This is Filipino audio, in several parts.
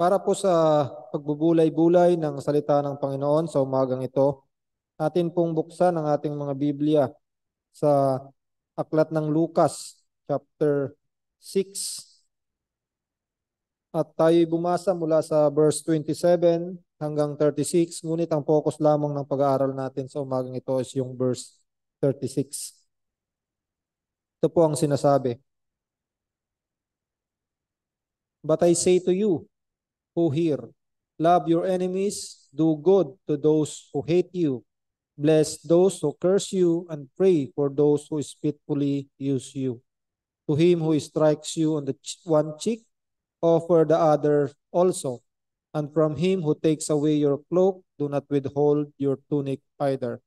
Para po sa pagbubulay-bulay ng salita ng Panginoon sa umagang ito, atin pong buksan ang ating mga Biblia sa Aklat ng Lucas, chapter 6. At tayo'y bumasa mula sa verse 27 hanggang 36, ngunit ang focus lamang ng pag-aaral natin sa umagang ito is yung verse 36. Ito po ang sinasabi. But I say to you who hear, love your enemies, do good to those who hate you, bless those who curse you, and pray for those who spitefully use you. To him who strikes you on the one cheek, offer the other also. And from him who takes away your cloak, do not withhold your tunic either.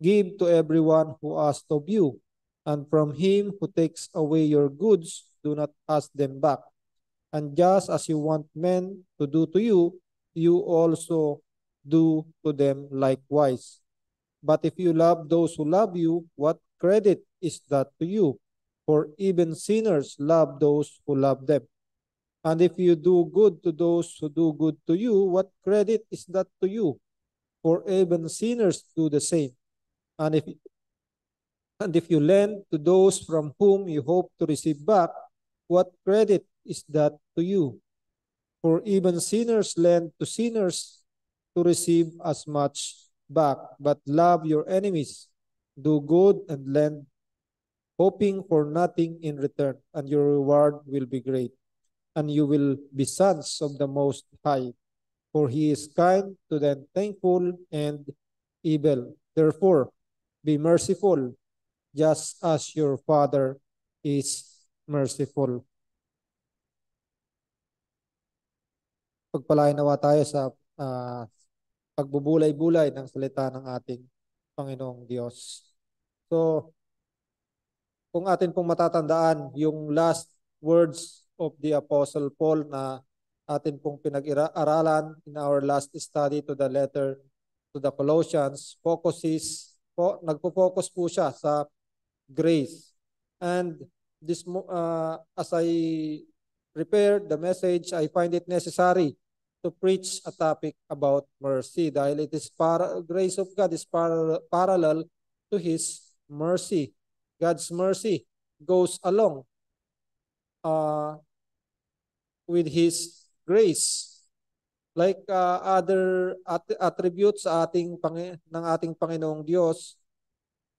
Give to everyone who asks of you, and from him who takes away your goods, do not ask them back. And just as you want men to do to you, you also do to them likewise. But if you love those who love you, what credit is that to you? For even sinners love those who love them. And if you do good to those who do good to you, what credit is that to you? For even sinners do the same. And if you lend to those from whom you hope to receive back, what credit is that to you? For even sinners lend to sinners to receive as much back. But love your enemies, do good and lend, hoping for nothing in return, and your reward will be great. And you will be sons of the Most High, for he is kind to the thankful and evil. Therefore, be merciful, just as your Father is merciful. Pagpalain nawa tayo sa pagbubulay-bulay ng salita ng ating Panginoong Diyos. So, kung atin pong matatandaan yung last words of the Apostle Paul na atin pong pinag-aralan in our last study to the letter to the Colossians, nagpo-focus po siya sa grace. And this, as I prepared the message, I find it necessary to preach a topic about mercy dahil it is grace of God is parallel to His mercy. God's mercy goes along with His grace. Like other attributes sa ng ating Panginoong Diyos,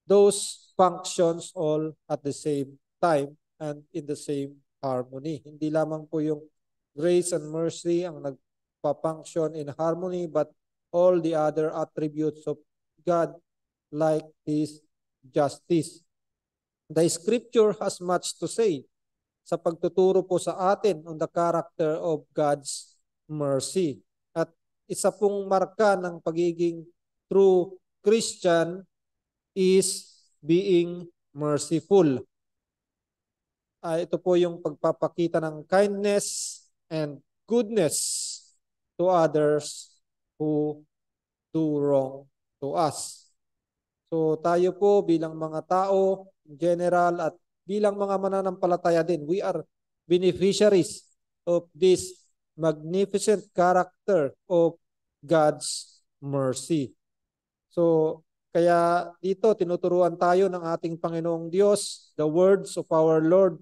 those functions all at the same time and in the same harmony. Hindi lamang po yung grace and mercy ang nagpa-function in harmony, but all the other attributes of God like His justice. The scripture has much to say sa pagtuturo po sa atin on the character of God's mercy. At isa pong marka ng pagiging true Christian is being merciful. Ito po yung pagpapakita ng kindness and goodness to others who do wrong to us. So tayo po bilang mga tao, general, at bilang mga mananampalataya din, we are beneficiaries of this magnificent character of God's mercy. So, kaya dito tinuturuan tayo ng ating Panginoong Diyos, the words of our Lord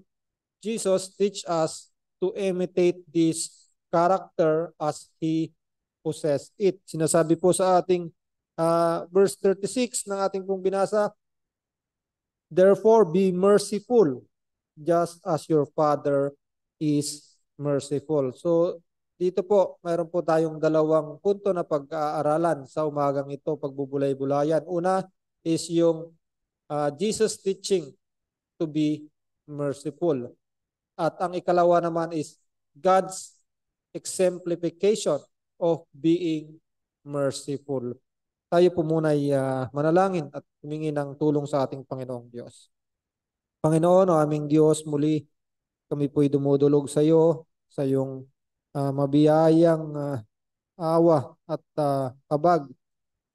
Jesus teach us to imitate this character as He possessed it. Sinasabi po sa ating verse 36 ng ating pong binasa, therefore be merciful, just as your Father is merciful. So, dito po, mayroon po tayong dalawang punto na pag-aaralan sa umagang ito, pagbubulay-bulayan. Una is yung Jesus teaching to be merciful. At ang ikalawa naman is God's exemplification of being merciful. Tayo po muna ay manalangin at humingi ng tulong sa ating Panginoong Diyos. Panginoon, o aming Diyos, muli kami po'y dumudulog sa iyo, sa iyong mabiyayang awa at kabag.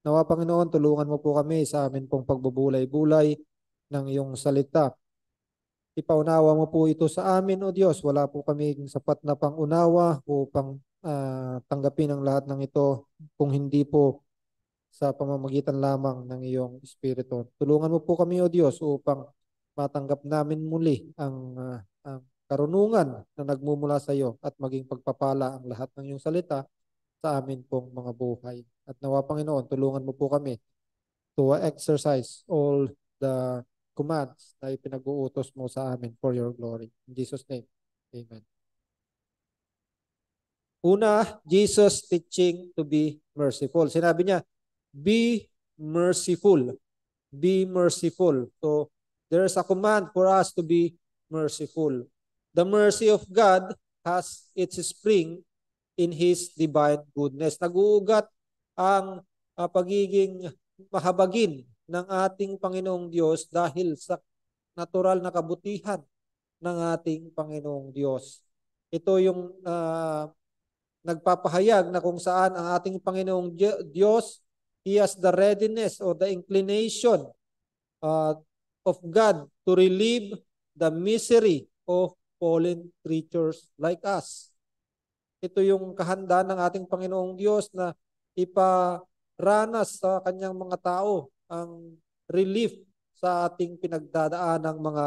Nawa Panginoon, tulungan mo po kami sa amin pong pagbubulay-bulay ng iyong salita. Ipaunawa mo po ito sa amin, O Diyos. Wala po kami sapat na pangunawa upang tanggapin ang lahat ng ito kung hindi po sa pamamagitan lamang ng iyong Espiritu. Tulungan mo po kami, O Diyos, upang matanggap namin muli ang karunungan na nagmumula sa iyo at maging pagpapala ang lahat ng iyong salita sa amin pong mga buhay. At nawa, Panginoon, tulungan mo po kami to exercise all the commands na ipinag-uutos mo sa amin for your glory. In Jesus' name, amen. Una, Jesus teaching to be merciful. Sinabi niya, be merciful. Be merciful. So, there's a command for us to be merciful. The mercy of God has its spring in His divine goodness. Nag-uugat ang pagiging mahabagin ng ating Panginoong Diyos dahil sa natural na kabutihan ng ating Panginoong Diyos. Ito yung nagpapahayag na kung saan ang ating Panginoong Diyos, He has the readiness or the inclination of God to relieve the misery of fallen creatures like us. Ito yung kahandaan ng ating Panginoong Diyos na iparanas sa kanyang mga tao ang relief sa ating pinagdadaan ng mga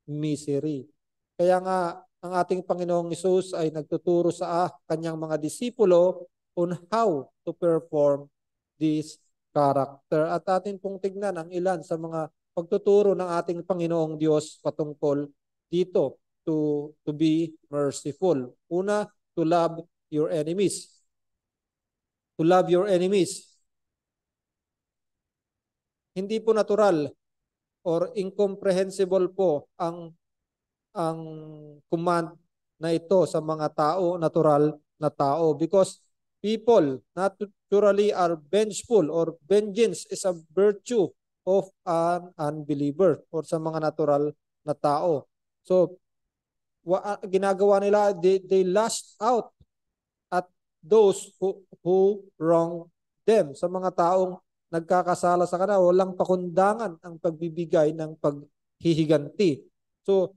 misery. Kaya nga, ang ating Panginoong Hesus ay nagtuturo sa kanyang mga disipulo on how to perform this character. At atin pong tignan ang ilan sa mga pagtuturo ng ating Panginoong Diyos patungkol dito to be merciful. Una, to love your enemies. To love your enemies. Hindi po natural or incomprehensible po ang command na ito sa mga tao, natural na tao, because people naturally are vengeful or vengeance is a virtue of an unbeliever or sa mga natural na tao. So, ginagawa nila, they lash out at those who wrong them. Sa mga taong nagkakasala sa kanila, walang pakundangan ang pagbibigay ng paghihiganti. So,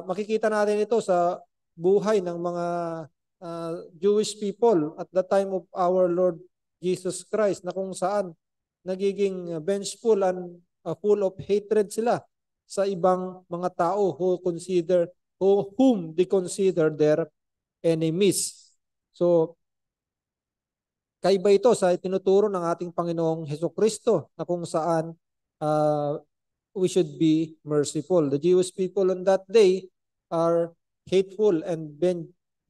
makikita natin ito sa buhay ng mga Jewish people at the time of our Lord Jesus Christ, na kung saan nagiging vengeful and full of hatred sila sa ibang mga tao whom they consider their enemies. So, kaiba ito sa tinuturo ng ating Panginoong Hesukristo na kung saan we should be merciful. The Jewish people on that day are hateful and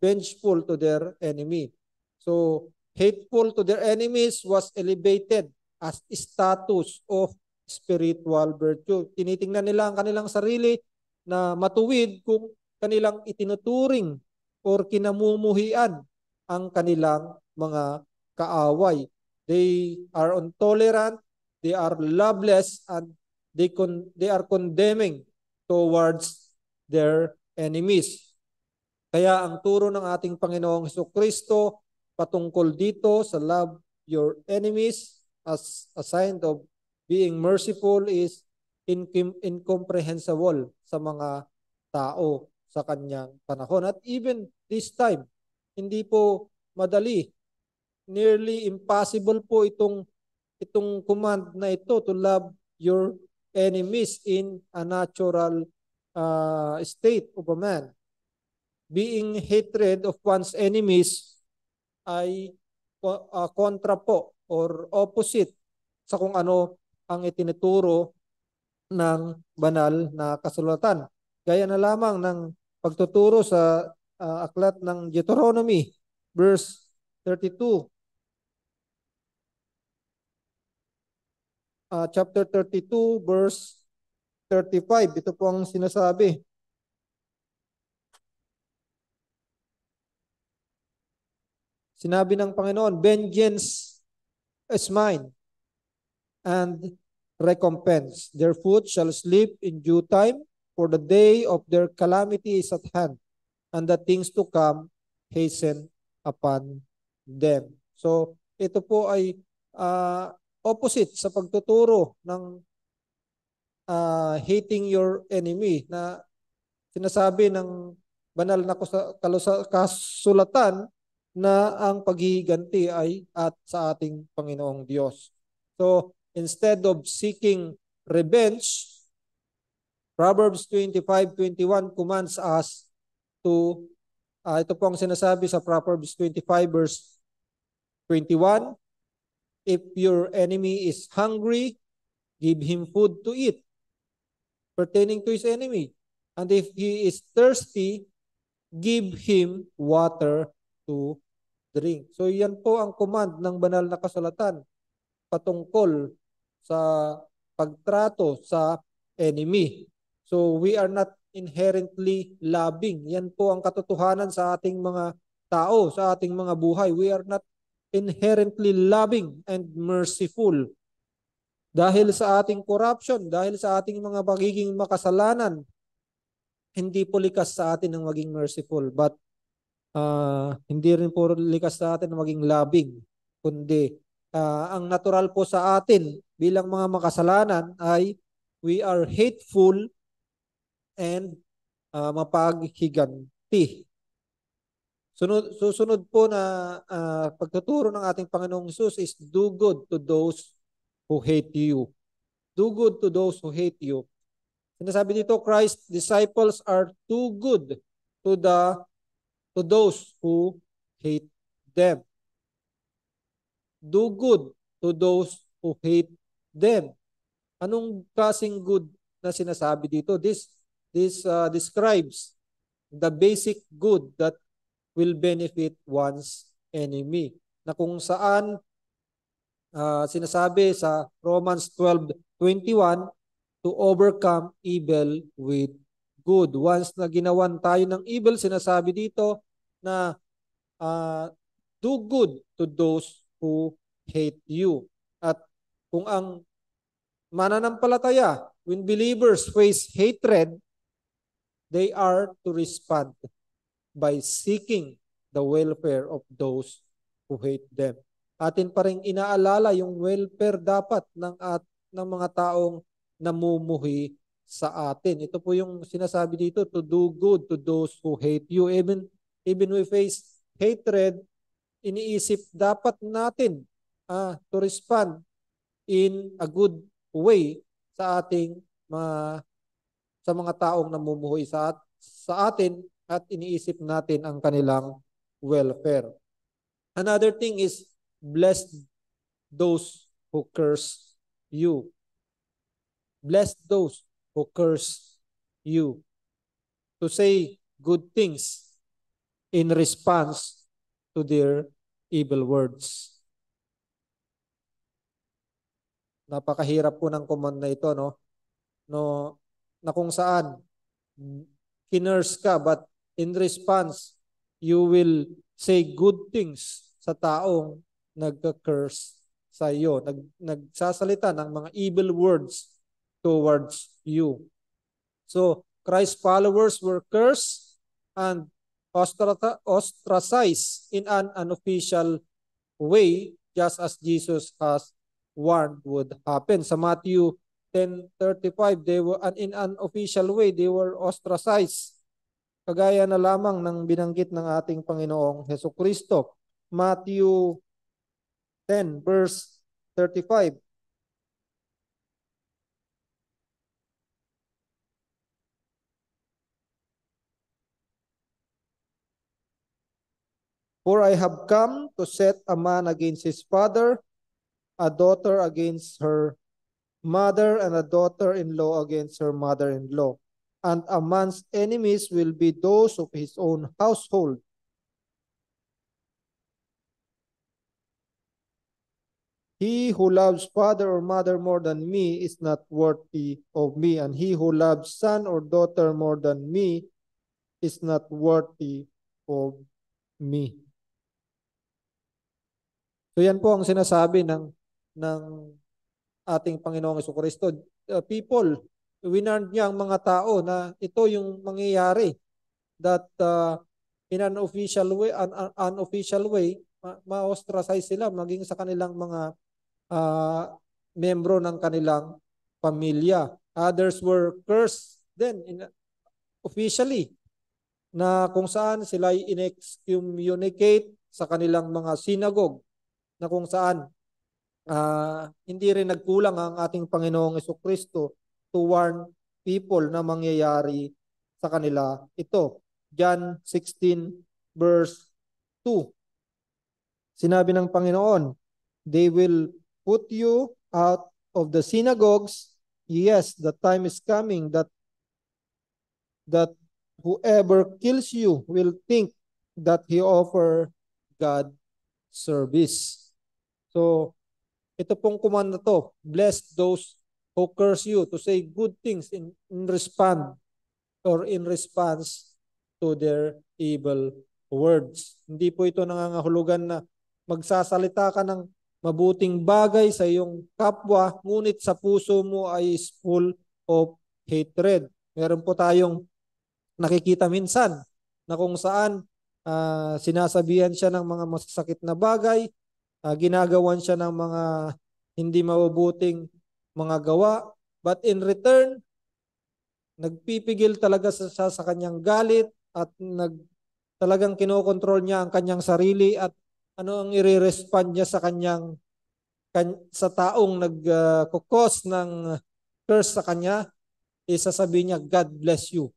vengeful to their enemy. So, hateful to their enemies was elevated as status of spiritual virtue. Tinitingnan nila ang kanilang sarili na matuwid kung kanilang itinuturing or kinamumuhian ang kanilang mga kaaway. They are intolerant, they are loveless, and they are condemning towards their enemies. Kaya ang turo ng ating Panginoong Hesukristo patungkol dito sa love your enemies as a sign of being merciful is incomprehensible sa mga tao sa kanyang panahon. At even this time, hindi po madali, nearly impossible po itong command na ito to love your enemies in a natural state of a man. Being hatred of one's enemies ay kontra po or opposite sa kung ano ang itinuturo ng banal na kasulatan. Gaya na lamang ng pagtuturo sa aklat ng Deuteronomy, verse 32. Chapter 32, verse 35. Ito po ang sinasabi. Sinabi ng Panginoon, vengeance is mine, and recompense. Their foot shall sleep in due time, for the day of their calamity is at hand, and the things to come hasten upon them. So, ito po ay opposite sa pagtuturo ng hating your enemy na sinasabi ng banal na kasulatan na ang paghihiganti ay at sa ating Panginoong Diyos. So, instead of seeking revenge, Proverbs 25:21 commands us to, ito po ang sinasabi sa Proverbs 25 verse 21, if your enemy is hungry, give him food to eat, pertaining to his enemy. And if he is thirsty, give him water to drink. So yan po ang command ng banal na kasulatan patungkol sa pagtrato sa enemy. So we are not inherently loving. Yan po ang katotohanan sa ating mga tao, sa ating mga buhay. We are not inherently loving and merciful. Dahil sa ating corruption, dahil sa ating mga pagiging makasalanan, hindi po likas sa atin ang maging merciful. But hindi rin po likas sa atin ang maging loving. Kundi ang natural po sa atin bilang mga makasalanan ay we are hateful and mapaghiganti. Susunod po na pagtuturo ng ating Panginoong Hesus is do good to those who hate you. Do good to those who hate you. Sinasabi dito, Christ's disciples are too good to those who hate them. Do good to those who hate them. Anong klaseng good na sinasabi dito? This describes the basic good that will benefit one's enemy. Na kung saan sinasabi sa Romans 12:21 to overcome evil with good. Once na ginawan tayo ng evil, sinasabi dito na do good to those who hate you. At kung ang mananampalataya, when believers face hatred, they are to respond by seeking the welfare of those who hate them. Atin pa rin inaalala yung welfare dapat ng mga taong namumuhi sa atin. Ito po yung sinasabi dito, to do good to those who hate you. Even we face hatred, iniisip dapat natin to respond in a good way sa ating sa mga taong namumuhi sa atin at iniisip natin ang kanilang welfare. Another thing is bless those who curse you. Bless those who curse you. To say good things in response to their evil words. Napakahirap po ng command na ito, no? Na kung saan kinurse ka, but in response, you will say good things sa taong nagka-curse sa iyo, nagsasalita ng mga evil words towards you. So, Christ's followers were cursed and ostracized in an unofficial way, just as Jesus has warned would happen. Sa Matthew 10:35, they were in an unofficial way, they were ostracized. Kagaya na lamang ng binanggit ng ating Panginoong Hesukristo. Matthew 10 verse 35. For I have come to set a man against his father, a daughter against her mother, and a daughter-in-law against her mother-in-law. And a man's enemies will be those of his own household. He who loves father or mother more than me is not worthy of me, and he who loves son or daughter more than me is not worthy of me. So yan po ang sinasabi ng ating Panginoong Jesucristo. People, winarned niya ang mga tao na ito yung mangyayari, that in an unofficial way, ma-ostracize sila maging sa kanilang mga membro ng kanilang pamilya. Others were cursed then officially, na kung saan sila in-excommunicate sa kanilang mga synagogue na kung saan hindi rin nagkulang ang ating Panginoong Jesucristo to warn people na mangyayari sa kanila ito. John 16 verse 2. Sinabi ng Panginoon, they will put you out of the synagogues. Yes, the time is coming that whoever kills you will think that he offer God service. So, ito pong command na to, bless those who curse you, to say good things in response to their evil words. Hindi po ito nangangahulugan na magsasalita ka ng mabuting bagay sa iyong kapwa, ngunit sa puso mo ay full of hatred. Meron po tayong nakikita minsan na kung saan sinasabihan siya ng mga masasakit na bagay, ginagawan siya ng mga hindi mabubuting mga gawa, but in return, nagpipigil talaga siya sa kanyang galit at talagang kinokontrol niya ang kanyang sarili at ano ang i-respond niya sa sa taong nagkukos ng curse sa kanya, isasabihin niya, God bless you.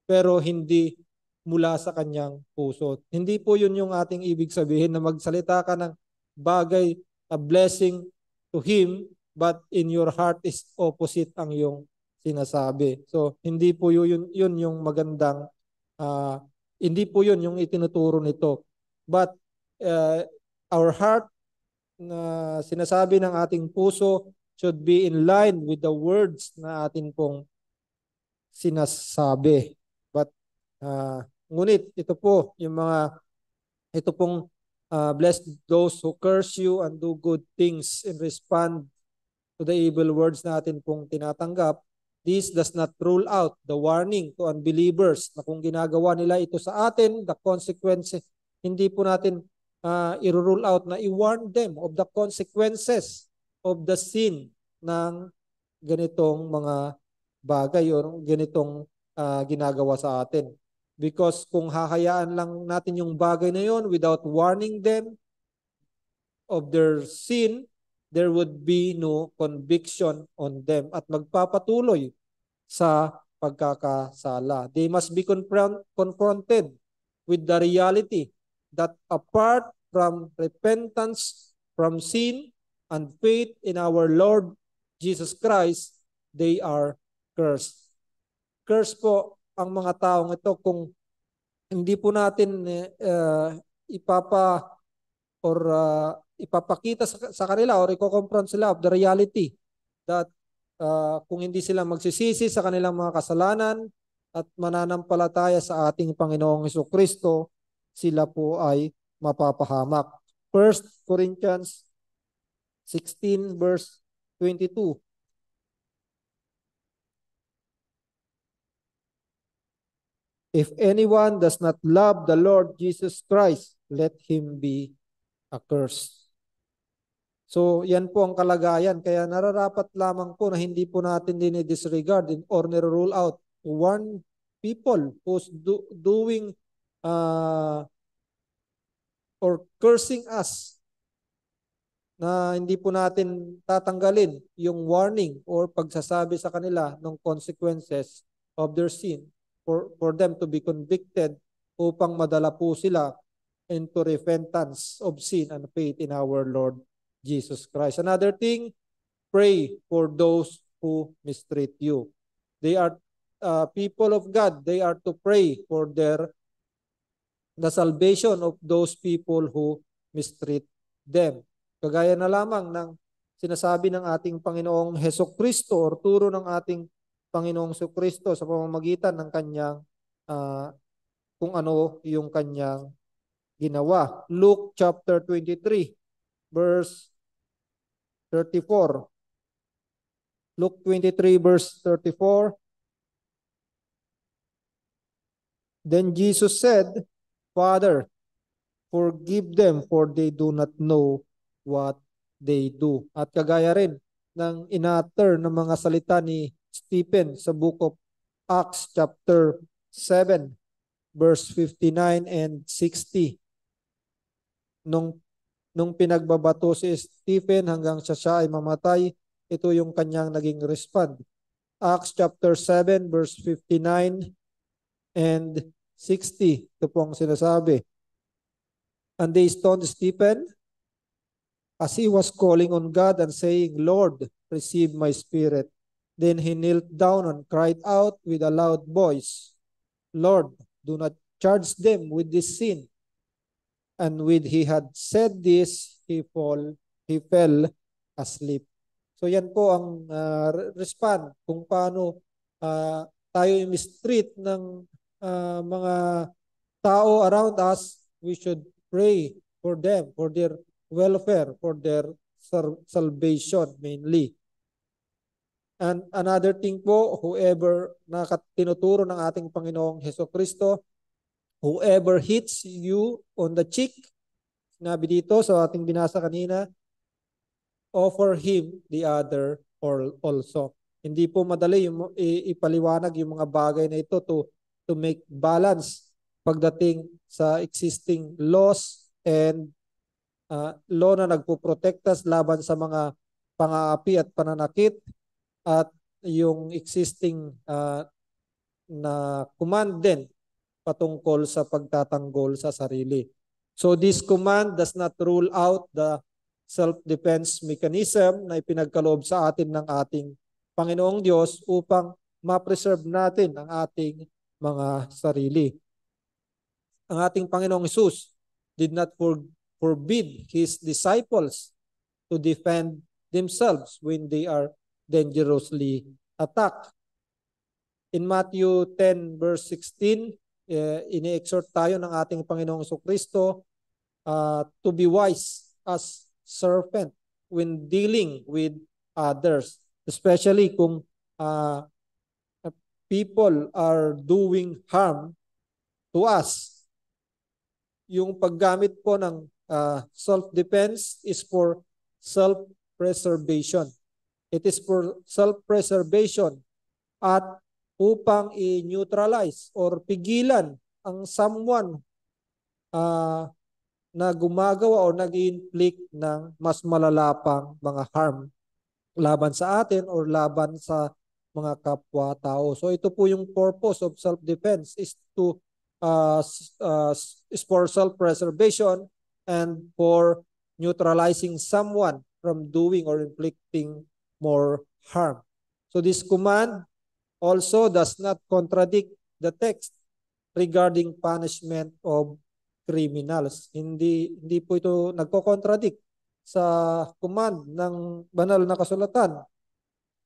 Pero hindi mula sa kanyang puso. Hindi po yun yung ating ibig sabihin na magsalita ka ng bagay, a blessing to him, but in your heart is opposite ang iyong sinasabi. So, hindi po yun yung magandang, hindi po yun yung itinuturo nito. But our heart na sinasabi ng ating puso should be in line with the words na atin pong sinasabi. But ngunit ito pong bless those who curse you and do good things and respond to the evil words natin pong tinatanggap. This does not rule out the warning to unbelievers na kung ginagawa nila ito sa atin, the consequences, hindi po natin i-rule out na i-warn them of the consequences of the sin ng ganitong mga bagay o ganitong ginagawa sa atin. Because kung hahayaan lang natin yung bagay na yon without warning them of their sin, there would be no conviction on them at magpapatuloy sa pagkakasala. They must be confronted with the reality that apart from repentance from sin and faith in our Lord Jesus Christ, they are cursed. Cursed po ang mga taong ito kung hindi po natin ipapakita sa kanila or i-confront sila of the reality that kung hindi sila magsisisi sa kanilang mga kasalanan at mananampalataya sa ating Panginoong Jesucristo, sila po ay mapapahamak. 1 Corinthians 16 verse 22. If anyone does not love the Lord Jesus Christ, let him be accursed. So, yan po ang kalagayan. Kaya nararapat lamang po na hindi po natin dinidisregard or nirule out one people who's doing or cursing us, na hindi po natin tatanggalin yung warning or pagsasabi sa kanila ng consequences of their sin for them to be convicted upang madala po sila into repentance of sin and faith in our Lord Jesus Christ. Another thing, pray for those who mistreat you. They are people of God. They are to pray for the salvation of those people who mistreat them. Kagaya na lamang ng sinasabi ng ating Panginoong Hesukristo or turo ng ating Panginoong Hesukristo sa pamamagitan ng kanyang kung ano yung kanyang ginawa. Luke chapter 23 verse 34. Luke 23 verse 34. Then Jesus said, Father, forgive them for they do not know what they do. At kagaya rin ng in-utter ng mga salita ni Stephen sa book of Acts chapter 7 verse 59 and 60. nung pinagbabato si Stephen hanggang siya ay mamatay, ito yung kanyang naging respond. Acts chapter 7 verse 59 and 60. Ito po ang sinasabi. And they stoned Stephen as he was calling on God and saying, Lord, receive my spirit. Then he knelt down and cried out with a loud voice, Lord, do not charge them with this sin. And when he had said this, he fell asleep. So yan po ang respond kung paano tayo mistreat ng mga tao around us. We should pray for them, for their welfare, for their salvation mainly. And another thing po, whoever tinuturo ng ating Panginoong Hesukristo, whoever hits you on the cheek, sinabi dito sa ating binasa kanina, offer him the other or also. Hindi po madali yung ipaliwanag yung mga bagay na ito to make balance pagdating sa existing laws and law na nagpoprotektas laban sa mga pang-aapi at pananakit at yung existing na command din patungkol sa pagtatanggol sa sarili. So this command does not rule out the self-defense mechanism na ipinagkaloob sa atin ng ating Panginoong Diyos upang ma-preserve natin ang ating mga sarili. Ang ating Panginoong Hesus did not forbid His disciples to defend themselves when they are dangerously attacked. In Matthew 10 verse 16, ini-exhort tayo ng ating Panginoong Jesucristo to be wise as serpent when dealing with others, especially kung people are doing harm to us. Yung paggamit po ng self-defense is for self-preservation. It is for self-preservation at upang i-neutralize or pigilan ang someone na gumagawa o nag-inflict ng mas malalapang mga harm laban sa atin or laban sa mga kapwa-tao. So ito po yung purpose of self-defense is for self-preservation and for neutralizing someone from doing or inflicting more harm. So this command also does not contradict the text regarding punishment of criminals. Hindi po ito nagko-contradict sa command ng banal na kasulatan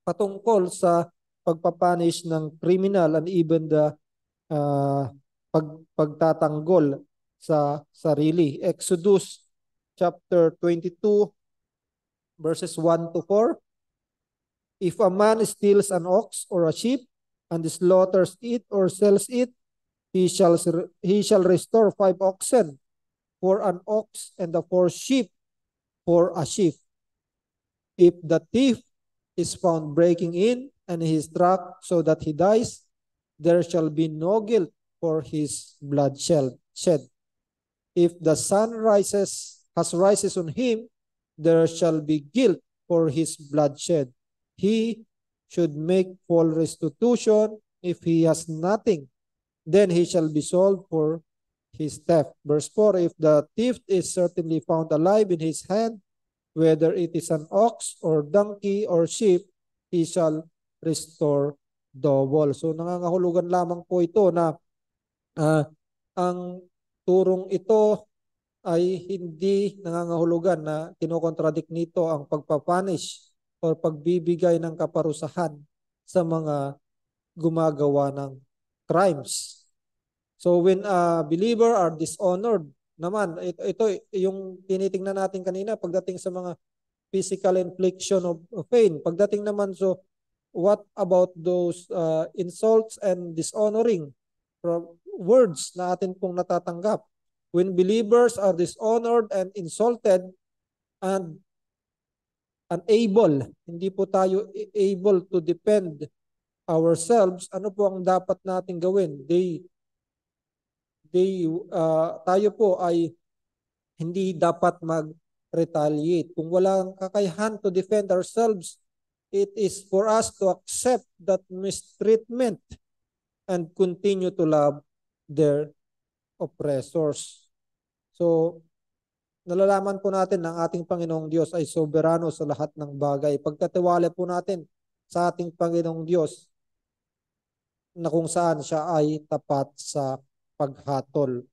patungkol sa pagpapunish ng criminal and even the pagtatanggol sa sarili. Exodus chapter 22 verses 1 to 4. If a man steals an ox or a sheep and slaughters it or sells it, he shall restore 5 oxen for an ox and the 4 sheep for a sheep. If the thief is found breaking in and he is struck so that he dies, there shall be no guilt for his bloodshed. If the sun rises on him, there shall be guilt for his bloodshed. He should make full restitution. If he has nothing, then he shall be sold for his theft. Verse 4, if the thief is certainly found alive in his hand, whether it is an ox or donkey or sheep, he shall restore double. So nangangahulugan lamang po ito na ang turong ito ay hindi nangangahulugan na kinokontradict nito ang pagpapunish or pagbibigay ng kaparusahan sa mga gumagawa ng crimes. So when a believer are dishonored naman, ito yung tinitingnan natin kanina pagdating sa mga physical infliction of pain. Pagdating naman, so what about those insults and dishonoring words na atin pong natatanggap? When believers are dishonored and insulted and unable, hindi po tayo able to defend ourselves, ano po ang dapat nating gawin? Tayo po ay hindi dapat mag-retaliate. Kung walang kakayahan to defend ourselves, it is for us to accept that mistreatment and continue to love their oppressors. So, nalalaman po natin na ang ating Panginoong Diyos ay soberano sa lahat ng bagay. Pagkatiwala po natin sa ating Panginoong Diyos na kung saan siya ay tapat sa paghatol.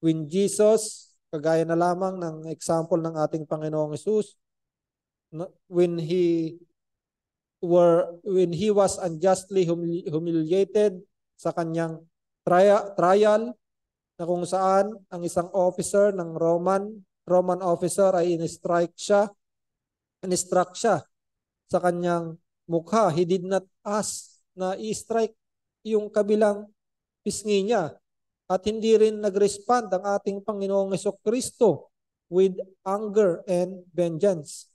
When Jesus, kagaya na lamang ng example ng ating Panginoong Hesus, when he was unjustly humiliated sa kanyang trial, na kung saan ang isang officer ng Roman officer ay in-struck siya sa kanyang mukha. He did not ask na i-strike yung kabilang pisngi niya. At hindi rin nag-respond ang ating Panginoong Jesucristo with anger and vengeance.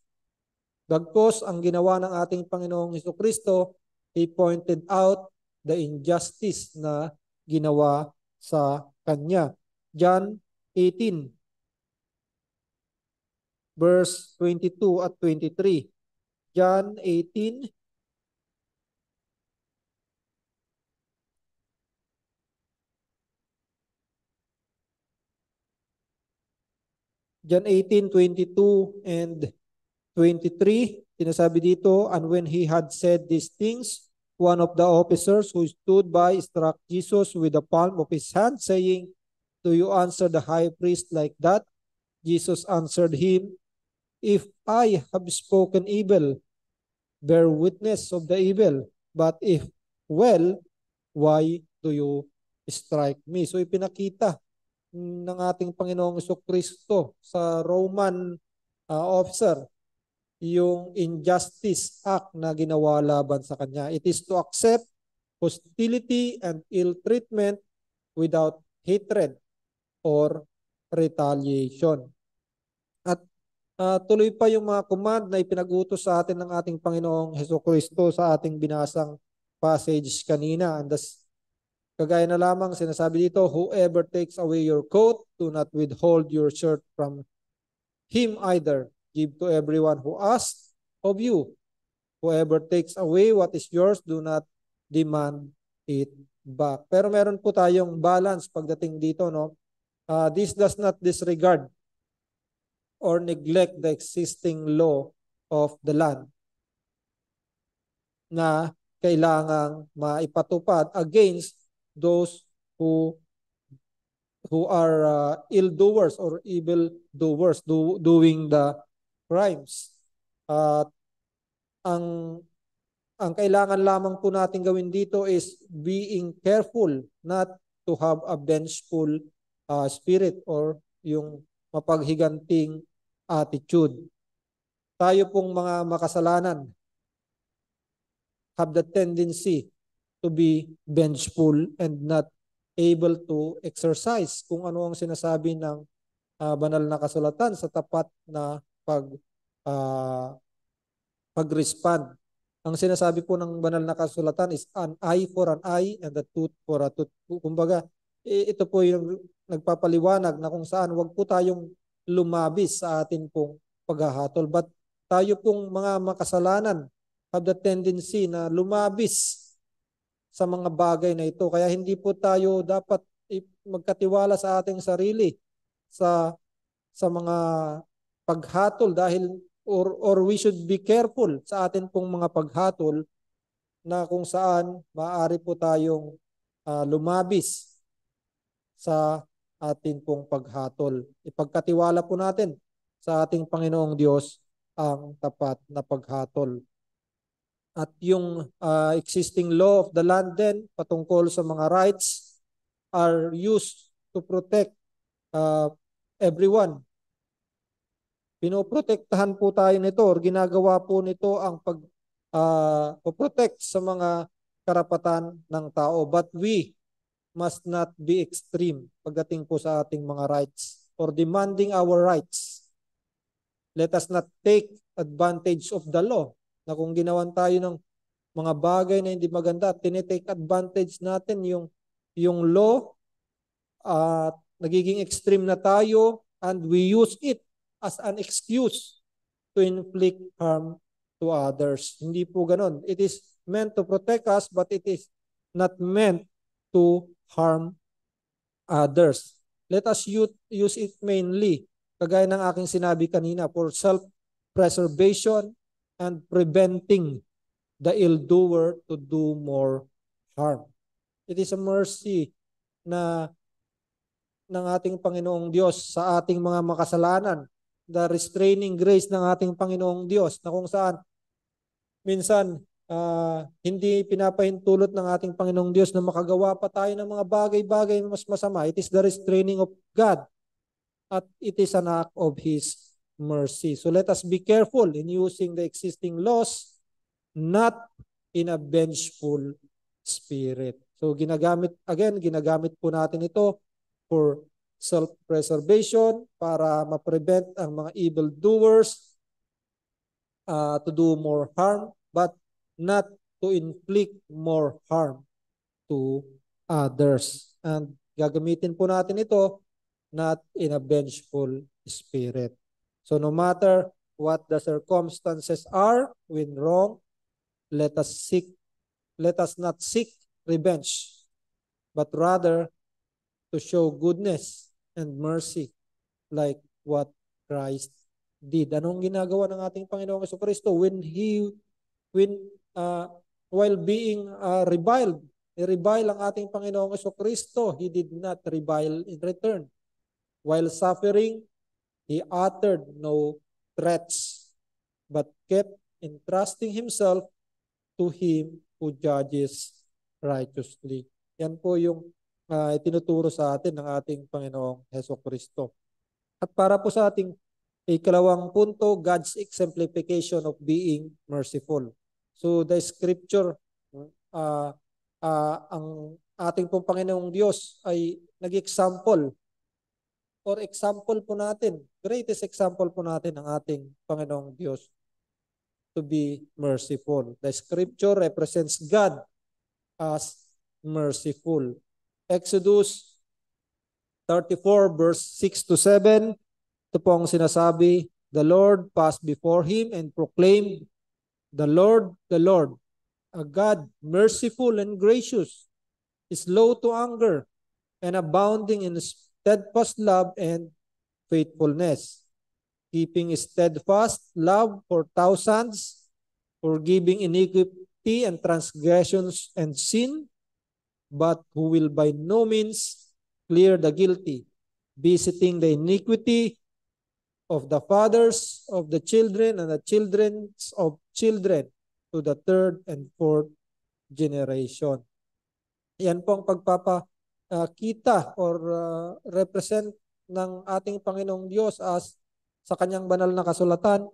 Bagkus ang ginawa ng ating Panginoong Jesucristo, He pointed out the injustice na ginawa sa Kanya. John 18, verse 22 at 23. John 18, John 18:22 and 23, sinasabi dito, and when he had said these things, one of the officers who stood by struck Jesus with the palm of his hand, saying, "Do you answer the high priest like that?" Jesus answered him, "If I have spoken evil, bear witness of the evil. But if well, why do you strike me?" So ipinakita ng ating Panginoong Jesucristo sa Roman officer yung injustice act na ginawa laban sa kanya. It is to accept hostility and ill treatment without hatred or retaliation. At tuloy pa yung mga command na ipinag-utos sa atin ng ating Panginoong Jesucristo sa ating binasang passage kanina. And kagaya na lamang sinasabi dito, whoever takes away your coat, do not withhold your shirt from him either. Give to everyone who asks of you. Whoever takes away what is yours, do not demand it back. Pero meron po tayong balance pagdating dito, no? This does not disregard or neglect the existing law of the land na kailangang maipatupad against those who are ill doers or evil doers doing the crimes. Ang kailangan lamang po natin gawin dito is being careful not to have a vengeful spirit or yung mapaghiganting attitude. Tayo pong mga makasalanan have the tendency to be vengeful and not able to exercise kung ano ang sinasabi ng banal na kasulatan sa tapat na pag-respond. Ang sinasabi po ng banal na kasulatan is an eye for an eye and a tooth for a tooth. Kumbaga, ito po yung nagpapaliwanag na kung saan wag po tayong lumabis sa atin pong paghahatol. But tayo pong mga makasalanan have the tendency na lumabis sa mga bagay na ito. Kaya hindi po tayo dapat magkatiwala sa ating sarili sa mga paghatol dahil or we should be careful sa atin pong mga paghatol na kung saan maaari po tayong lumabis sa atin pong paghatol. Ipagkatiwala po natin sa ating Panginoong Diyos ang tapat na paghatol. At yung existing law of the land din patungkol sa mga rights are used to protect everyone. Pinoprotektahan po tayo nito or ginagawa po nito ang pag-protect sa mga karapatan ng tao. But we must not be extreme pagdating po sa ating mga rights or demanding our rights. Let us not take advantage of the law. Na kung ginawan tayo ng mga bagay na hindi maganda, tinitake advantage natin yung law at nagiging extreme na tayo and we use it as an excuse to inflict harm to others. Hindi po ganun. It is meant to protect us, but it is not meant to harm others. Let us use it mainly, kagaya ng aking sinabi kanina, for self-preservation and preventing the ill-doer to do more harm. It is a mercy na ng ating Panginoong Diyos sa ating mga makasalanan, the restraining grace ng ating Panginoong Diyos, na kung saan minsan hindi pinapahintulot ng ating Panginoong Diyos na makagawa pa tayo ng mga bagay-bagay mas masama. It is the restraining of God at it is an act of His mercy. So let us be careful in using the existing laws, not in a vengeful spirit. So ginagamit po natin ito for self-preservation, para ma-prevent ang mga evildoers to do more harm, but not to inflict more harm to others. And gagamitin po natin ito not in a vengeful spirit. So no matter what the circumstances are when wrong, let us not seek revenge, but rather to show goodness and mercy like what Christ did. Anong ginagawa ng ating Panginoong Jesucristo while being reviled? I-revile ang ating Panginoong Jesucristo. He did not revile in return. While suffering, He uttered no threats, but kept entrusting Himself to Him who judges righteously. Yan po yung itinuturo sa atin ng ating Panginoong Jesucristo. At para po sa ating ikalawang punto, God's exemplification of being merciful. So the scripture, ang ating pong Panginoong Diyos ay nag-example po natin, greatest example po natin ng ating Panginoong Diyos to be merciful. The scripture represents God as merciful. Exodus 34 verse 6 to 7, ito po ang sinasabi, the Lord passed before him and proclaimed, the Lord, a God merciful and gracious, slow to anger, and abounding in steadfast love and faithfulness, keeping steadfast love for thousands, forgiving iniquity and transgressions and sin, but who will by no means clear the guilty, visiting the iniquity of the fathers of the children and the children's of children to the third and fourth generation. Yan po ang pagpapakita or represent ng ating Panginoong Diyos as sa kanyang banal na kasulatan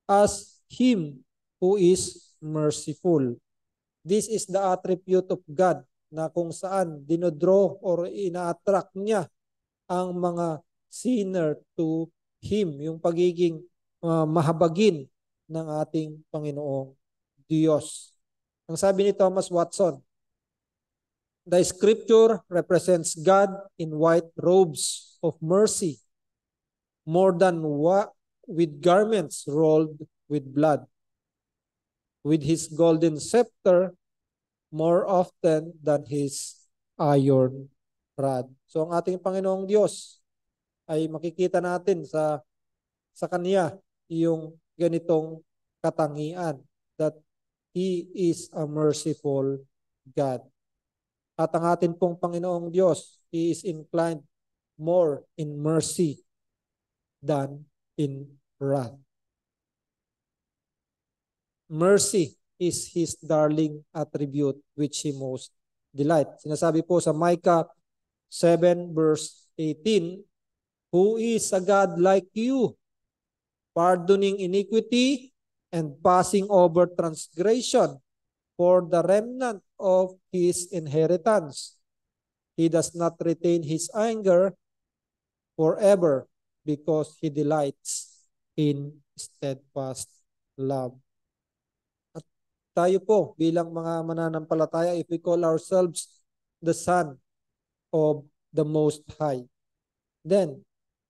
as Him who is merciful. This is the attribute of God na kung saan dinodraw or ina-attract niya ang mga sinner to Him, yung pagiging mahabagin ng ating Panginoong Diyos. Ang sabi ni Thomas Watson, the scripture represents God in white robes of mercy, more than with garments rolled with blood, with His golden scepter more often than His iron rod. So ang ating Panginoong Diyos ay makikita natin sa Kanya yung ganitong katangian, that He is a merciful God. At ang atin pong Panginoong Diyos, He is inclined more in mercy than in wrath. Mercy is His darling attribute which He most delights. Sinasabi po sa Micah 7 verse 18, who is a God like you, pardoning iniquity and passing over transgression for the remnant of His inheritance. He does not retain His anger forever because He delights in steadfast love. At tayo po bilang mga mananampalataya, if we call ourselves the Son of the Most High, then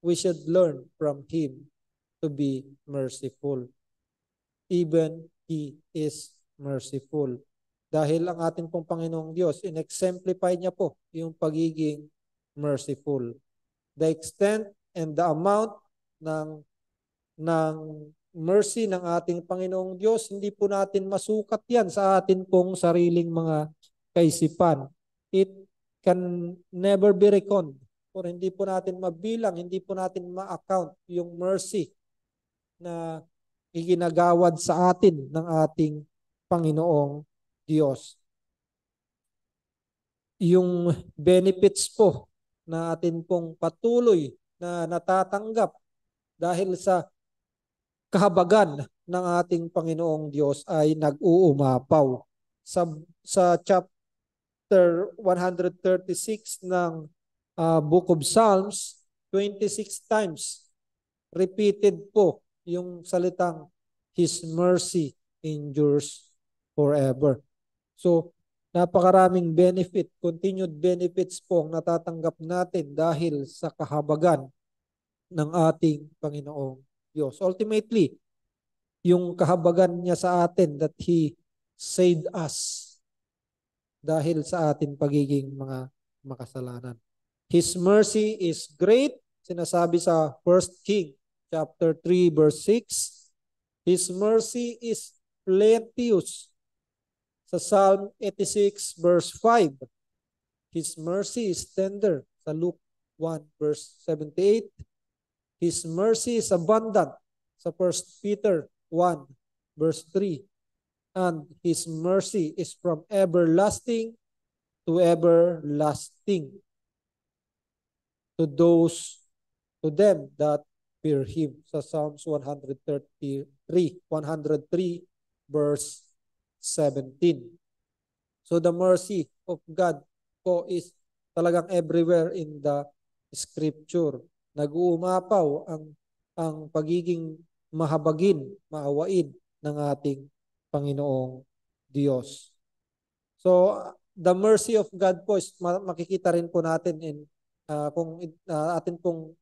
we should learn from Him to be merciful. Even He is merciful. Dahil ang ating pong Panginoong Diyos, in-exemplify niya po yung pagiging merciful. The extent and the amount ng mercy ng ating Panginoong Diyos, hindi po natin masukat yan sa atin pong sariling mga kaisipan. It can never be reckoned, or hindi po natin mabilang, hindi po natin ma-account yung mercy na iginagawad sa atin ng ating Panginoong Diyos. Yung benefits po na atin pong patuloy na natatanggap dahil sa kahabagan ng ating Panginoong Diyos ay nag-uumapaw. Sa chapter 136 ng Book of Psalms, 26 times repeated po yung salitang His mercy endures forever. So, napakaraming benefit, continued benefits po ang natatanggap natin dahil sa kahabagan ng ating Panginoong Diyos. Ultimately, yung kahabagan niya sa atin that He saved us dahil sa ating pagiging mga makasalanan. His mercy is great. Sinasabi sa 1 King chapter 3 verse 6. His mercy is plenteous. Sa Psalm 86 verse 5. His mercy is tender. Sa Luke 1 verse 78. His mercy is abundant sa 1 Peter 1 verse 3. And His mercy is from everlasting to everlasting to them that fear Him. Sa Psalms 103 verse 17. So the mercy of God po is talagang everywhere in the Scripture. Nag-uumapaw ang pagiging mahabagin, maawain ng ating Panginoong Diyos. So, the mercy of God po is makikita rin po natin kung atin pong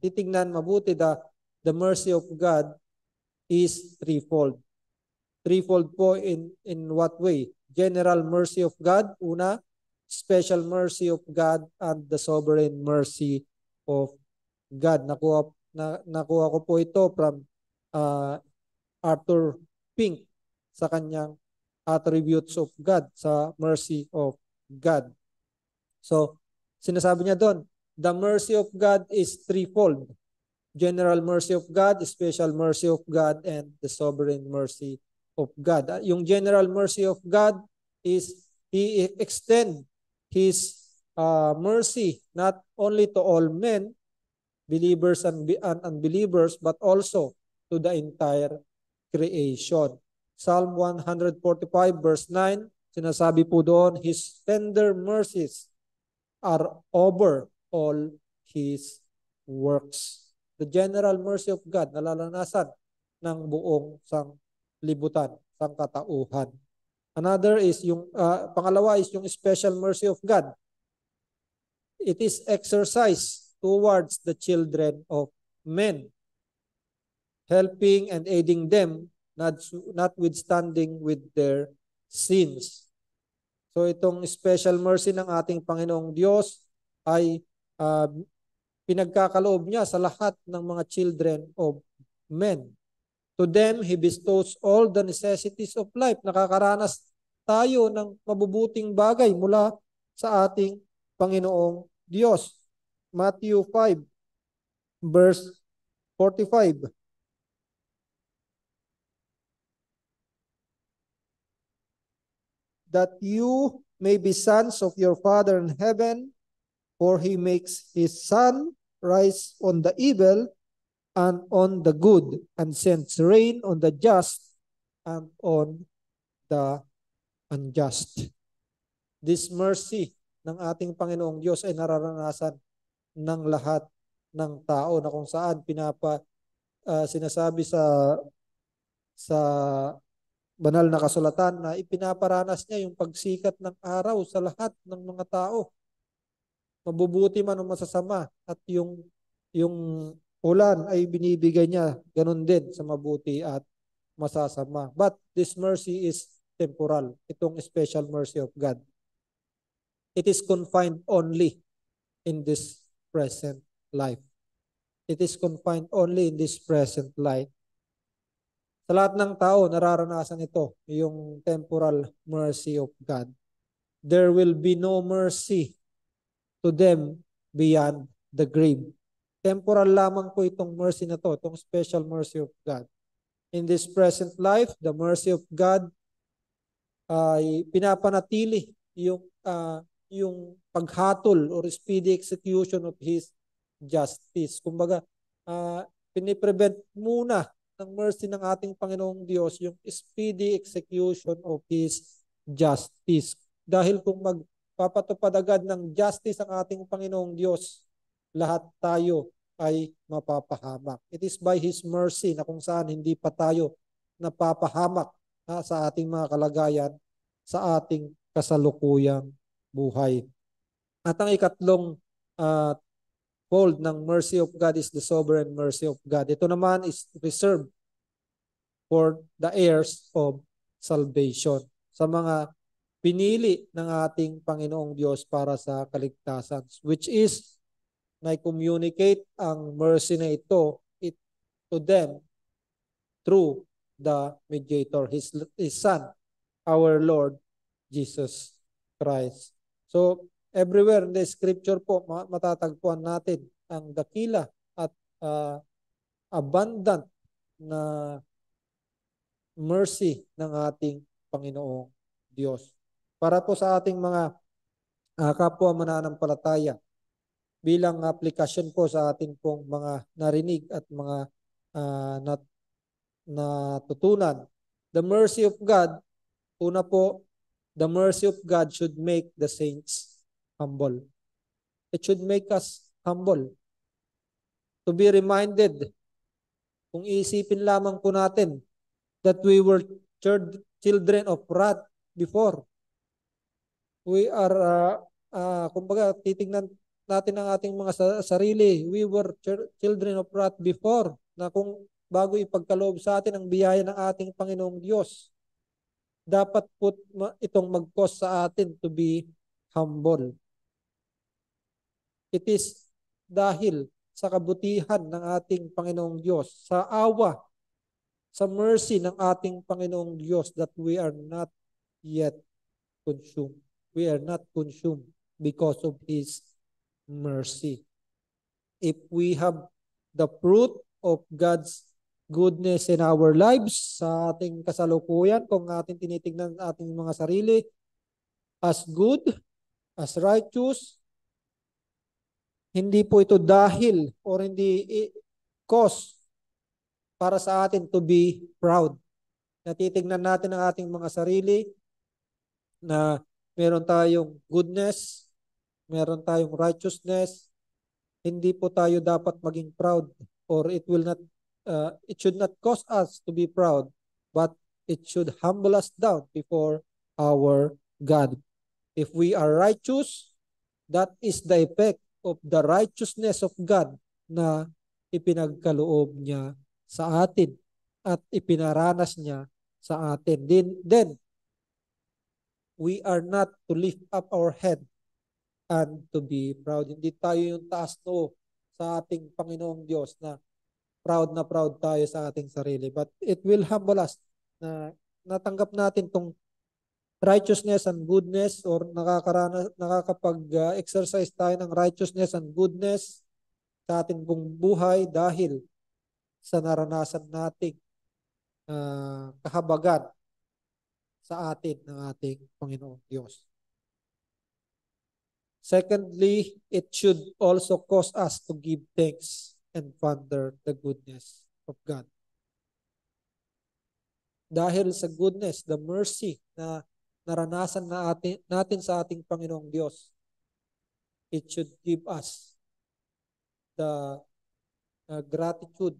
titingnan mabuti, the mercy of God is threefold. Threefold po in what way? General mercy of God, una, special mercy of God, and the sovereign mercy of God. Nakuha ko po ito from Arthur Pink sa kanyang attributes of God, sa mercy of God. So, sinasabi niya doon, the mercy of God is threefold. General mercy of God, special mercy of God, and the sovereign mercy of God. Yung general mercy of God is He extend His mercy not only to all men, believers and unbelievers, but also to the entire creation. Psalm 145 verse 9, sinasabi po doon, His tender mercies are over all His works. The general mercy of God, nalalanasan ng buong sanglibutan, sangkatauhan. Another is pangalawa is yung special mercy of God. It is exercised towards the children of men, helping and aiding them, notwithstanding with their sins. So itong special mercy ng ating Panginoong Diyos ay pinagkakaloob niya sa lahat ng mga children of men. To them, He bestows all the necessities of life. Nakakaranas tayo ng mabubuting bagay mula sa ating Panginoong Diyos. Matthew 5, verse 45. That you may be sons of your Father in heaven, for He makes His sun rise on the evil and on the good, and sends rain on the just and on the unjust. This mercy ng ating Panginoong Diyos ay nararanasan ng lahat ng tao, na kung saan sinasabi sa banal na kasulatan na ipinaparanas niya yung pagsikat ng araw sa lahat ng mga tao, mabubuti man o masasama, at yung yung ulan ay binibigay niya ganun din sa mabuti at masasama. But this mercy is temporal. Itong special mercy of God. It is confined only in this present life. It is confined only in this present life. Sa lahat ng tao, nararanasan ito, yung temporal mercy of God. There will be no mercy to them beyond the grave. Temporal lamang po itong mercy na to, itong special mercy of God. In this present life, the mercy of God ay pinapanatili yung paghatol or speedy execution of His justice. Kumbaga, piniprevent muna ng mercy ng ating Panginoong Diyos yung speedy execution of His justice. Dahil kung magpapatupad agad ng justice ang ating Panginoong Diyos, lahat tayo ay mapapahamak. It is by His mercy na kung saan hindi pa tayo napapahamak sa ating mga kalagayan, sa ating kasalukuyang buhay. At ang ikatlong fold ng mercy of God is the sovereign mercy of God. Ito naman is reserved for the heirs of salvation. Sa mga pinili ng ating Panginoong Diyos para sa kaligtasan, which is na-communicate ang mercy na ito to them through the mediator, His Son, our Lord Jesus Christ. So, everywhere in the scripture po, matatagpuan natin ang dakila at abundant na mercy ng ating Panginoong Diyos. Para po sa ating mga kapwa mananampalataya, bilang aplikasyon po sa ating pong mga narinig at mga natutunan, the mercy of God, una po, the mercy of God should make the saints humble. It should make us humble. To be reminded, kung iisipin lamang po natin, that we were children of wrath before. We are, kumbaga, titingnan natin ang ating mga sarili. We were children of wrath before, na kung bago ipagkaloob sa atin ang biyaya ng ating Panginoong Diyos, dapat po itong mag-cause sa atin to be humble. It is dahil sa kabutihan ng ating Panginoong Diyos, sa awa, sa mercy ng ating Panginoong Diyos, that we are not yet consumed. We are not consumed because of His mercy. If we have the fruit of God's goodness in our lives, sa ating kasalukuyan, kung ating tinitingnan ating mga sarili as good, as righteous, hindi po ito dahil or hindi cause para sa atin to be proud. Natitignan natin ang ating mga sarili na meron tayong goodness, meron tayong righteousness, hindi po tayo dapat maging proud, or it should not cause us to be proud, but it should humble us down before our God. If we are righteous, that is the effect of the righteousness of God na ipinagkaloob niya sa atin at ipinaranas niya sa atin. Then we are not to lift up our head and to be proud. Hindi tayo yung taas noo sa ating Panginoong Diyos na proud tayo sa ating sarili. But it will humble us na natanggap natin tong righteousness and goodness, or nakakapag-exercise tayo ng righteousness and goodness sa ating buong buhay dahil sa naranasan nating kahabagan sa atin ng ating Panginoong Diyos. Secondly, it should also cause us to give thanks and ponder the goodness of God. Dahil sa goodness, the mercy na naranasan natin sa ating Panginoong Diyos, it should give us the gratitude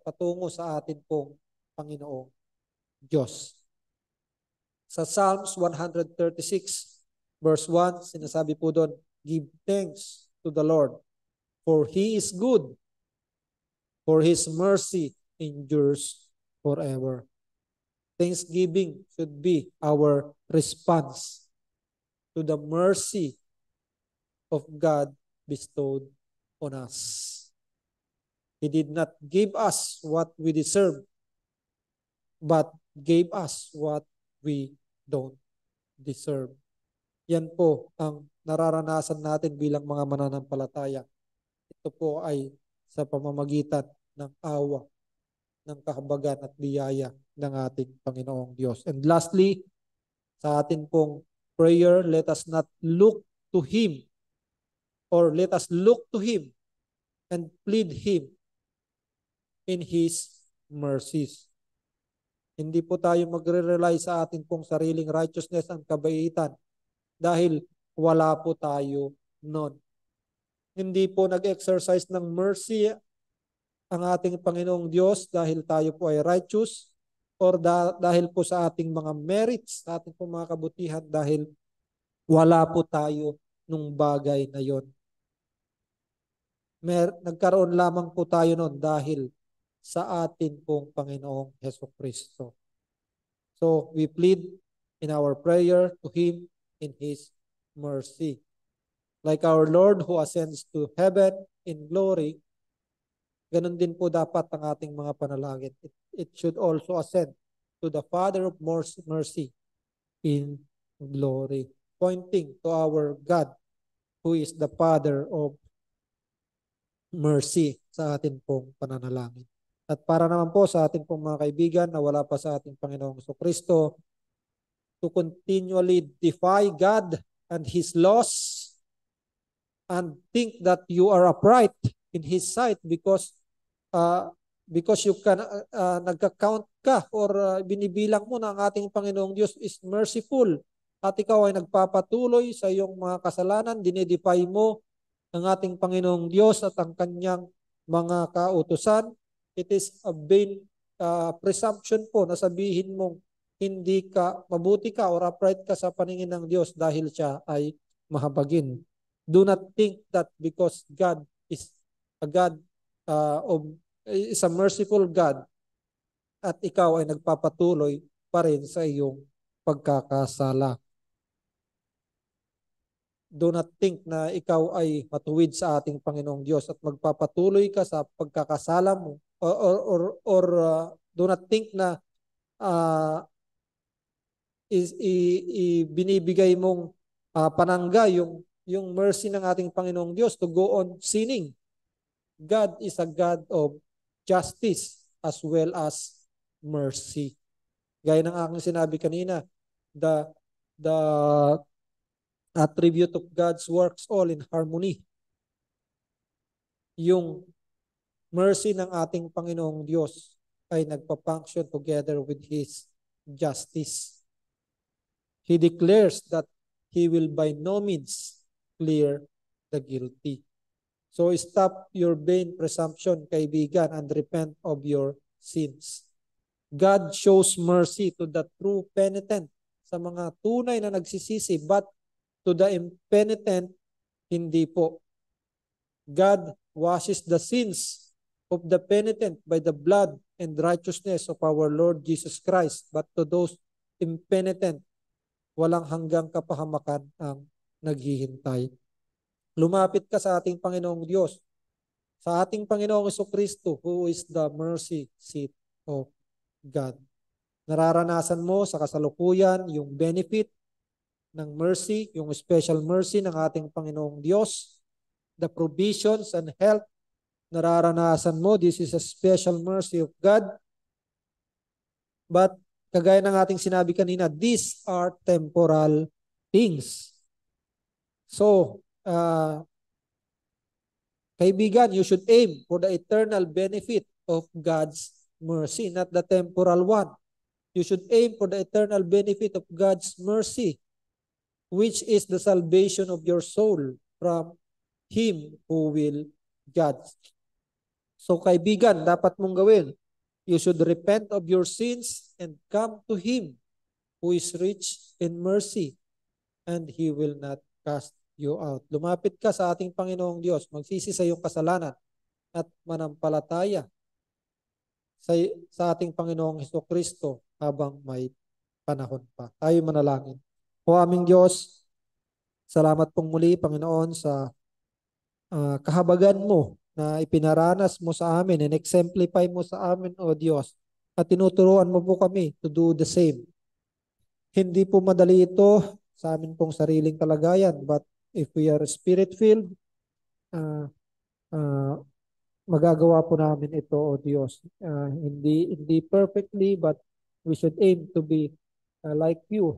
patungo sa atin pong Panginoong Diyos. Sa Psalms 136 verse 1, sinasabi po doon, give thanks to the Lord, For He is good, for His mercy endures forever. Thanksgiving should be our response to the mercy of God bestowed on us. He did not give us what we deserve, but gave us what we don't deserve. Yan po ang nararanasan natin bilang mga mananampalataya. Ito po ay sa pamamagitan ng awa, ng kahabagan at biyaya ng ating Panginoong Diyos. And lastly, sa atin pong prayer, let us not look to Him, or let us look to Him and plead Him in His mercies. Hindi po tayo magre-rely sa atin pong sariling righteousness and kabaitan dahil wala po tayo nun. Hindi po nag-exercise ng mercy ang ating Panginoong Diyos dahil tayo po ay righteous, or dahil po sa ating mga merits, sa ating po mga kabutihan, dahil wala po tayo nung bagay na yon. Nagkaroon lamang po tayo nun dahil sa atin pong Panginoong Hesukristo. So we plead in our prayer to Him in His mercy. Like our Lord who ascends to heaven in glory, ganun din po dapat ang ating mga panalangin. It should also ascend to the Father of mercy in glory, pointing to our God who is the Father of mercy sa atin pong pananalangin. At para naman po sa atin pong mga kaibigan na wala pa sa ating Panginoong Jesucristo, to continually defy God and His laws and think that you are upright in His sight because you can nagka-count ka or binibilang mo na ang ating Panginoong Diyos is merciful at ikaw ay nagpapatuloy sa iyong mga kasalanan, dinedefy mo ang ating Panginoong Diyos at ang kanyang mga kautusan. It is a vain presumption po na sabihin mong hindi ka, mabuti ka or upright ka sa paningin ng Diyos dahil siya ay mahabagin. Do not think that because God is a God is a merciful God at ikaw ay nagpapatuloy pa rin sa iyong pagkakasala. Do not think na ikaw ay matuwid sa ating Panginoong Diyos at magpapatuloy ka sa pagkakasala mo, or do not think na binibigay mong panangga yung mercy ng ating Panginoong Diyos to go on sinning. God is a God of justice as well as mercy. Gaya ng aking sinabi kanina, the attribute of God's works all in harmony. Yung mercy ng ating Panginoong Diyos ay nagpa-function together with His justice. He declares that He will by no means clear the guilty. So stop your vain presumption, kaibigan, and repent of your sins. God shows mercy to the true penitent, sa mga tunay na nagsisisi, but to the impenitent, hindi po. God washes the sins of the penitent by the blood and righteousness of our Lord Jesus Christ, but to those impenitent, walang hanggang kapahamakan ang naghihintay. Lumapit ka sa ating Panginoong Diyos, sa ating Panginoong Jesucristo, who is the mercy seat of God. Nararanasan mo sa kasalukuyan yung benefit ng mercy, yung special mercy ng ating Panginoong Diyos, the provisions and help. Nararanasan mo, this is a special mercy of God. But kagaya ng ating sinabi kanina, these are temporal things. So, kaibigan, you should aim for the eternal benefit of God's mercy, not the temporal one. You should aim for the eternal benefit of God's mercy, which is the salvation of your soul from Him who will judge. So kaibigan, dapat mong gawin, you should repent of your sins and come to Him who is rich in mercy, and He will not cast you out. Lumapit ka sa ating Panginoong Diyos, magsisi sa iyong kasalanan at manampalataya sa ating Panginoong Hesukristo habang may panahon pa. Tayo manalangin. O aming Diyos, salamat pong muli, Panginoon, sa kahabagan mo na ipinaranas mo sa amin and exemplify mo sa amin, O Diyos, at tinuturuan mo po kami to do the same. Hindi po madali ito sa amin pong sariling kalagayan, but if we are spirit-filled, uh, uh, magagawa po namin ito, O Diyos. Hindi perfectly, but we should aim to be like you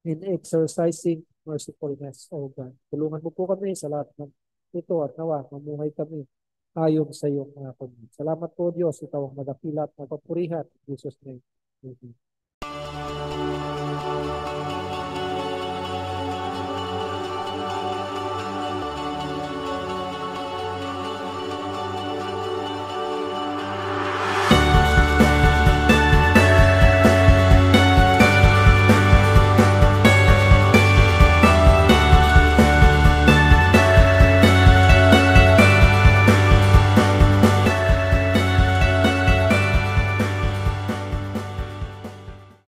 in exercising mercifulness, O God. Tulungan mo po kami sa lahat ng ito at nawa, mamuhay kami ayon sa iyong mga command. Salamat po, Diyos. Ikaw ang madakila at mapapurihan. In Jesus' name. Amen.